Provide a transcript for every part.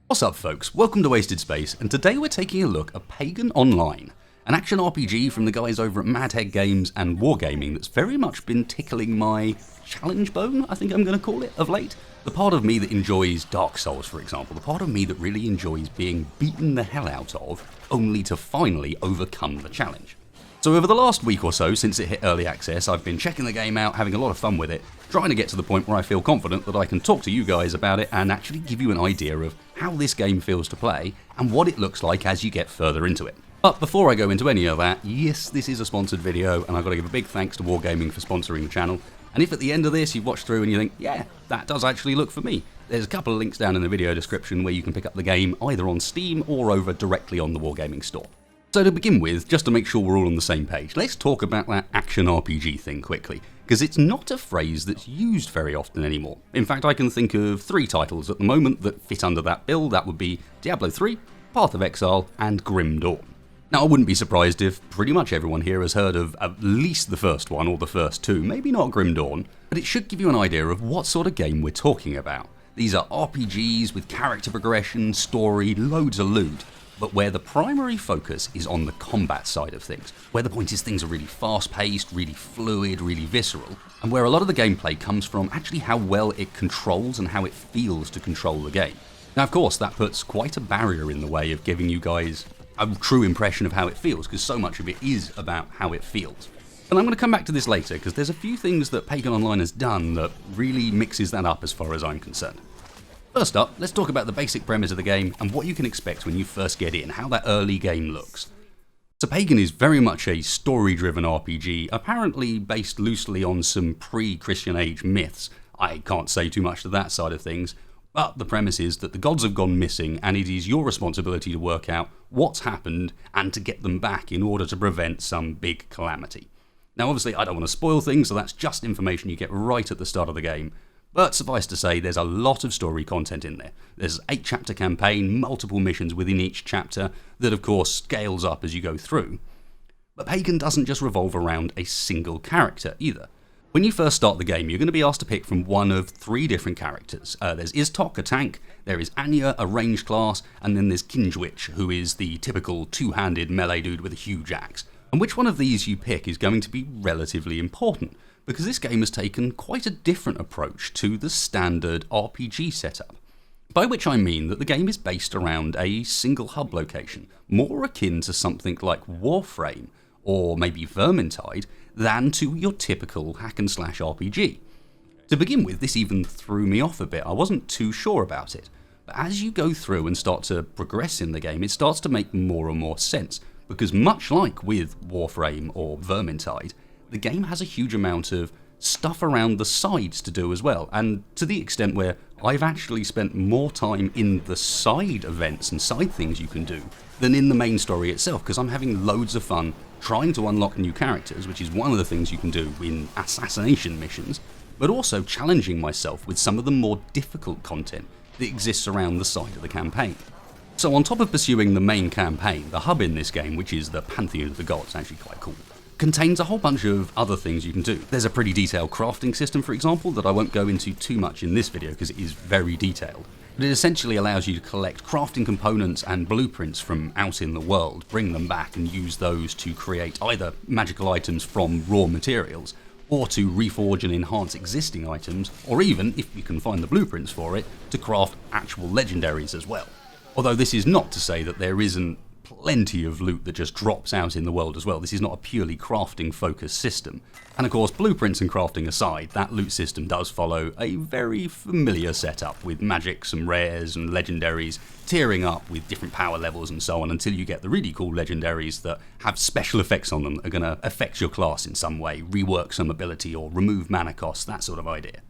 What's up folks, welcome to Wasted Space, and today we're taking a look at Pagan Online, an action RPG from the guys over at Madhead Games and Wargaming that's very much been tickling my challenge bone, I think I'm going to call it, of late. The part of me that enjoys Dark Souls, for example, the part of me that really enjoys being beaten the hell out of, only to finally overcome the challenge. So over the last week or so, since it hit early access, I've been checking the game out, having a lot of fun with it, trying to get to the point where I feel confident that I can talk to you guys about it and actually give you an idea of how this game feels to play and what it looks like as you get further into it. But before I go into any of that, yes, this is a sponsored video and I've got to give a big thanks to Wargaming for sponsoring the channel. And if at the end of this you've watched through and you think, yeah, that does actually look for me, there's a couple of links down in the video description where you can pick up the game either on Steam or over directly on the Wargaming store. So to begin with, just to make sure we're all on the same page, let's talk about that action RPG thing quickly, because it's not a phrase that's used very often anymore. In fact, I can think of 3 titles at the moment that fit under that bill. That would be Diablo 3, Path of Exile, and Grim Dawn. Now I wouldn't be surprised if pretty much everyone here has heard of at least the first one or the first 2, maybe not Grim Dawn, but it should give you an idea of what sort of game we're talking about. These are RPGs with character progression, story, loads of loot, but where the primary focus is on the combat side of things, where the point is things are really fast-paced, really fluid, really visceral, and where a lot of the gameplay comes from actually how well it controls and how it feels to control the game. Now of course that puts quite a barrier in the way of giving you guys a true impression of how it feels, because so much of it is about how it feels. And I'm going to come back to this later, because there's a few things that Pagan Online has done that really mixes that up as far as I'm concerned. First up, let's talk about the basic premise of the game and what you can expect when you first get in, how that early game looks. So Pagan is very much a story-driven RPG, apparently based loosely on some pre-Christian age myths. I can't say too much to that side of things, but the premise is that the gods have gone missing and it is your responsibility to work out what's happened and to get them back in order to prevent some big calamity. Now obviously I don't want to spoil things, so that's just information you get right at the start of the game. But suffice to say, there's a lot of story content in there. There's an 8-chapter campaign, multiple missions within each chapter that of course scales up as you go through. But Pagan doesn't just revolve around a single character either. When you first start the game, you're going to be asked to pick from one of 3 different characters. There's Iztok, a tank, there is Anya, a ranged class, and then there's Kinjwich, who is the typical 2-handed melee dude with a huge axe. And which one of these you pick is going to be relatively important, because this game has taken quite a different approach to the standard RPG setup. By which I mean that the game is based around a single hub location, more akin to something like Warframe or maybe Vermintide than to your typical hack and slash RPG. To begin with, this even threw me off a bit. I wasn't too sure about it, but as you go through and start to progress in the game, it starts to make more and more sense, because much like with Warframe or Vermintide, the game has a huge amount of stuff around the sides to do as well, and to the extent where I've actually spent more time in the side events and side things you can do than in the main story itself, because I'm having loads of fun trying to unlock new characters, which is one of the things you can do in assassination missions, but also challenging myself with some of the more difficult content that exists around the side of the campaign. So on top of pursuing the main campaign, the hub in this game, which is the Pantheon of the Gods, actually quite cool, contains a whole bunch of other things you can do. There's a pretty detailed crafting system, for example, that I won't go into too much in this video because it is very detailed. But it essentially allows you to collect crafting components and blueprints from out in the world, bring them back and use those to create either magical items from raw materials, or to reforge and enhance existing items, or even, if you can find the blueprints for it, to craft actual legendaries as well. Although this is not to say that there isn't plenty of loot that just drops out in the world as well. This is not a purely crafting focused system. And of course, blueprints and crafting aside, that loot system does follow a very familiar setup with magic, some rares and legendaries tiering up with different power levels and so on until you get the really cool legendaries that have special effects on them that are going to affect your class in some way, rework some ability or remove mana costs, that sort of idea.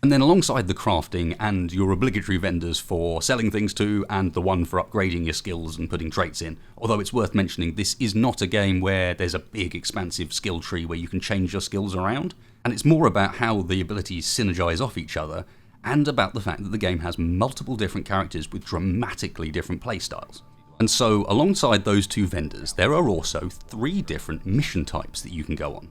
And then alongside the crafting and your obligatory vendors for selling things to and the one for upgrading your skills and putting traits in, although it's worth mentioning this is not a game where there's a big expansive skill tree where you can change your skills around, and it's more about how the abilities synergize off each other and about the fact that the game has multiple different characters with dramatically different playstyles. And so alongside those 2 vendors, there are also 3 different mission types that you can go on.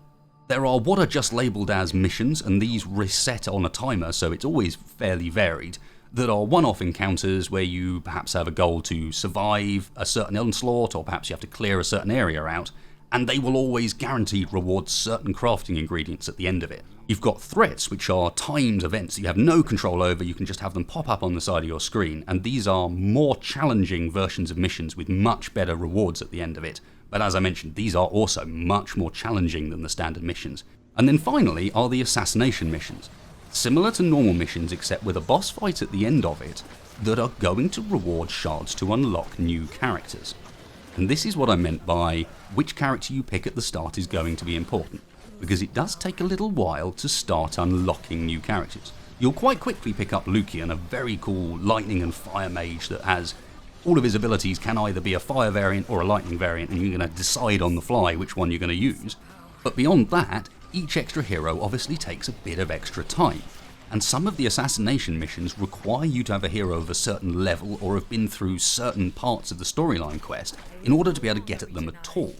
There are what are just labelled as missions, and these reset on a timer, so it's always fairly varied. that are one-off encounters where you perhaps have a goal to survive a certain onslaught, or perhaps you have to clear a certain area out, and they will always guaranteed reward certain crafting ingredients at the end of it. You've got threats, which are timed events that you have no control over. You can just have them pop up on the side of your screen, and these are more challenging versions of missions with much better rewards at the end of it. But as I mentioned, these are also much more challenging than the standard missions. And then finally are the assassination missions. Similar to normal missions, except with a boss fight at the end of it, that are going to reward shards to unlock new characters. And this is what I meant by which character you pick at the start is going to be important, because it does take a little while to start unlocking new characters. You'll quite quickly pick up Lucian, a very cool lightning and fire mage that has all of his abilities can either be a fire variant or a lightning variant, and you're going to decide on the fly which one you're going to use. But beyond that, each extra hero obviously takes a bit of extra time, and some of the assassination missions require you to have a hero of a certain level or have been through certain parts of the storyline quest in order to be able to get at them at all.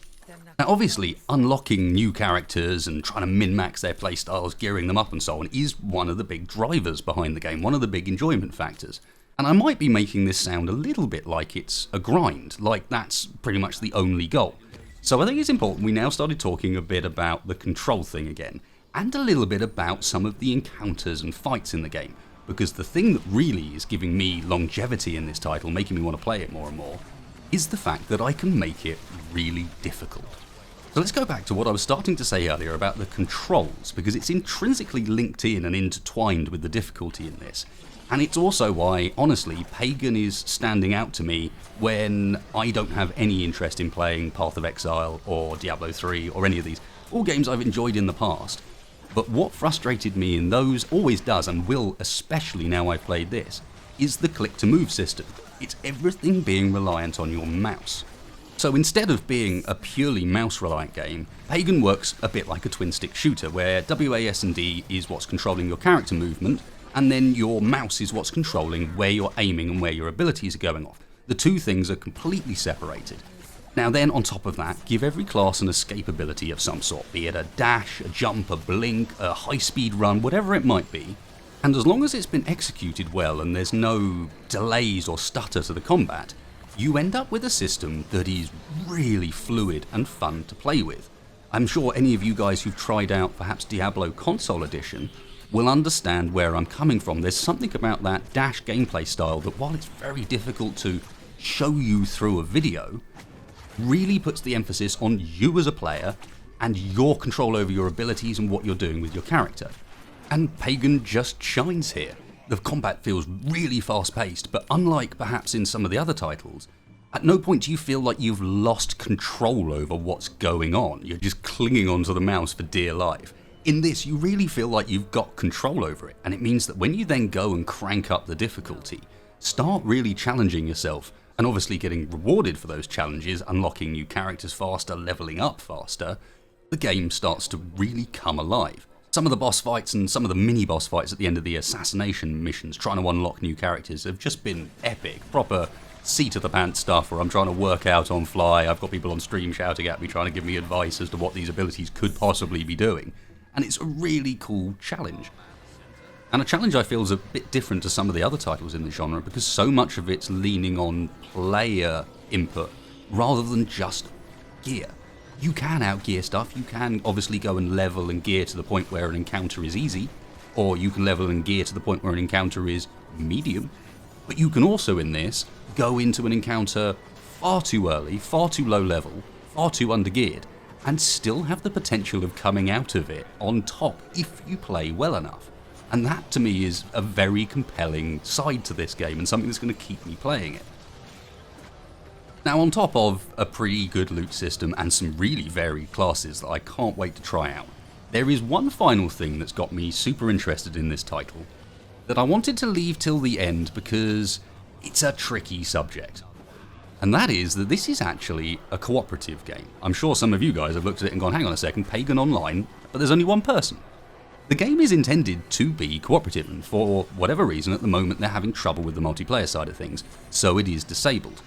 Now obviously, unlocking new characters and trying to min-max their playstyles, gearing them up and so on, is one of the big drivers behind the game, one of the big enjoyment factors. And I might be making this sound a little bit like it's a grind, like that's pretty much the only goal. So I think it's important we now started talking a bit about the control thing again, and a little bit about some of the encounters and fights in the game, because the thing that really is giving me longevity in this title, making me want to play it more and more, is the fact that I can make it really difficult. So let's go back to what I was starting to say earlier about the controls, because it's intrinsically linked in and intertwined with the difficulty in this. And it's also why, honestly, Pagan is standing out to me when I don't have any interest in playing Path of Exile or Diablo 3 or any of these, all games I've enjoyed in the past. But what frustrated me in those, always does and will, especially now I've played this, is the click-to-move system. It's everything being reliant on your mouse. So instead of being a purely mouse-reliant game, Pagan works a bit like a twin-stick shooter, where WASD is what's controlling your character movement, and then your mouse is what's controlling where you're aiming and where your abilities are going off. The two things are completely separated. Now then, on top of that, give every class an escape ability of some sort, be it a dash, a jump, a blink, a high-speed run, whatever it might be. And as long as it's been executed well and there's no delays or stutter to the combat, you end up with a system that is really fluid and fun to play with. I'm sure any of you guys who've tried out perhaps Diablo Console Edition will understand where I'm coming from. There's something about that dash gameplay style that, while it's very difficult to show you through a video, really puts the emphasis on you as a player and your control over your abilities and what you're doing with your character. And Pagan just shines here. The combat feels really fast-paced, but unlike perhaps in some of the other titles, at no point do you feel like you've lost control over what's going on. You're just clinging onto the mouse for dear life. In this, you really feel like you've got control over it, and it means that when you then go and crank up the difficulty, start really challenging yourself, and obviously getting rewarded for those challenges, unlocking new characters faster, leveling up faster, the game starts to really come alive. Some of the boss fights and some of the mini-boss fights at the end of the assassination missions, trying to unlock new characters, have just been epic. Proper seat-of-the-pants stuff where I'm trying to work out on fly. I've got people on stream shouting at me, trying to give me advice as to what these abilities could possibly be doing. And it's a really cool challenge. And a challenge I feel is a bit different to some of the other titles in the genre, because so much of it's leaning on player input rather than just gear. You can outgear stuff, you can obviously go and level and gear to the point where an encounter is easy, or you can level and gear to the point where an encounter is medium, but you can also in this go into an encounter far too early, far too low level, far too undergeared, and still have the potential of coming out of it on top if you play well enough. And that to me is a very compelling side to this game and something that's going to keep me playing it. Now, on top of a pretty good loot system and some really varied classes that I can't wait to try out, there is one final thing that's got me super interested in this title that I wanted to leave till the end because it's a tricky subject. And that is that this is actually a cooperative game. I'm sure some of you guys have looked at it and gone, hang on a second, Pagan Online, but there's only one person. The game is intended to be cooperative, and for whatever reason at the moment they're having trouble with the multiplayer side of things, so it is disabled.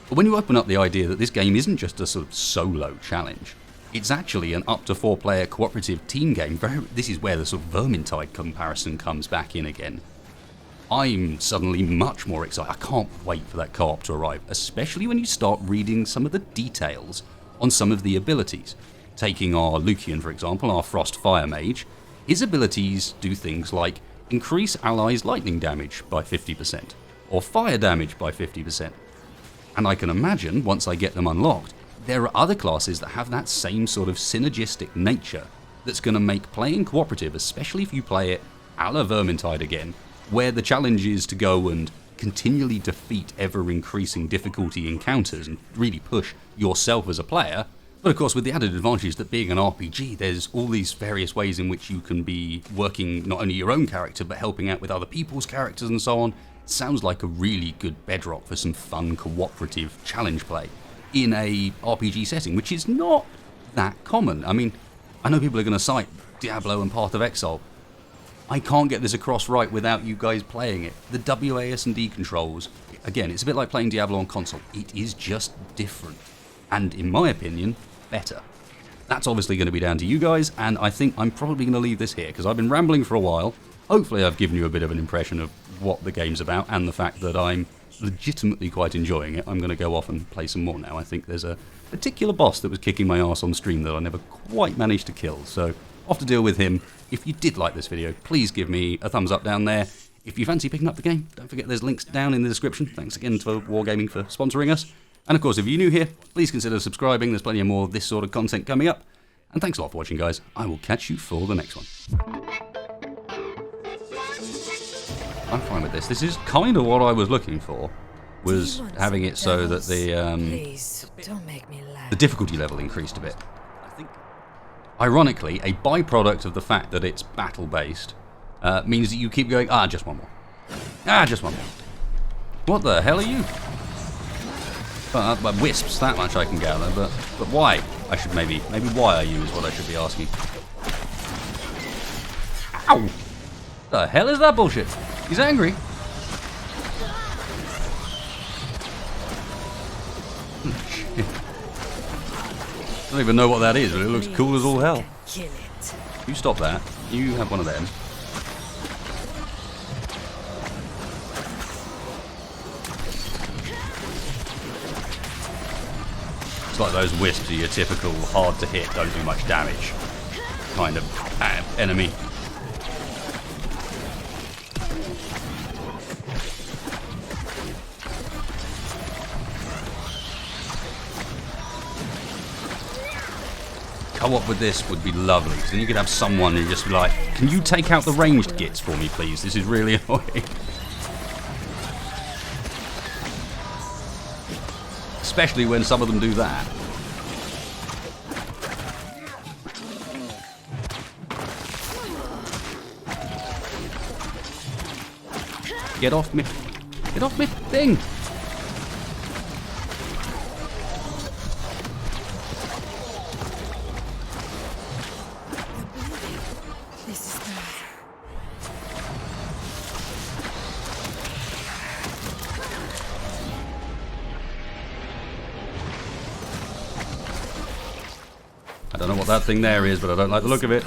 But when you open up the idea that this game isn't just a sort of solo challenge, it's actually an up to 4 player cooperative team game, this is where the sort of Vermintide comparison comes back in again. I'm suddenly much more excited. I can't wait for that co-op to arrive, especially when you start reading some of the details on some of the abilities. Taking our Lucian, for example, our Frost Fire Mage, his abilities do things like increase allies' lightning damage by 50%, or fire damage by 50%. And I can imagine, once I get them unlocked, there are other classes that have that same sort of synergistic nature that's going to make playing cooperative, especially if you play it a la Vermintide again, where the challenge is to go and continually defeat ever-increasing difficulty encounters and really push yourself as a player. But of course, with the added advantage that being an RPG, there's all these various ways in which you can be working not only your own character, but helping out with other people's characters and so on. It sounds like a really good bedrock for some fun cooperative challenge play in a RPG setting, which is not that common. I mean, I know people are going to cite Diablo and Path of Exile. I can't get this across right without you guys playing it. The WASD controls, again, it's a bit like playing Diablo on console. It is just different. And in my opinion, better. That's obviously going to be down to you guys, and I think I'm probably going to leave this here, because I've been rambling for a while. Hopefully I've given you a bit of an impression of what the game's about, and the fact that I'm legitimately quite enjoying it. I'm going to go off and play some more now. I think there's a particular boss that was kicking my ass on stream that I never quite managed to kill, so off to deal with him. If you did like this video, please give me a thumbs up down there. If you fancy picking up the game, don't forget there's links down in the description. Thanks again to Wargaming for sponsoring us. And of course, if you're new here, please consider subscribing. There's plenty of more of this sort of content coming up. And thanks a lot for watching, guys. I will catch you for the next one. I'm fine with this. This is kind of what I was looking for, was having it so that the difficulty level increased a bit. I think, ironically, a byproduct of the fact that it's battle-based means that you keep going, just one more. Just one more. What the hell are you? But wisps, that much I can gather, but why? I should maybe why are you is what I should be asking. Ow! The hell is that bullshit? He's angry. Shit. I don't even know what that is, but it looks cool as all hell. You stop that. You have one of them. It's like those wisps are your typical hard to hit, don't do much damage kind of enemy. Co-op with this would be lovely, because then you could have someone who just be like, can you take out the ranged gits for me, please? This is really annoying. Especially when some of them do that. Get off me. Get off me thing. I don't know what that thing there is, but I don't like the look of it.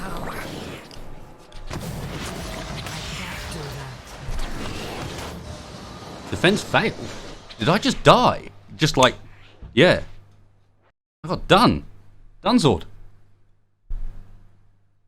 Defense failed? Did I just die? Just like, yeah. I got done. Done, sword.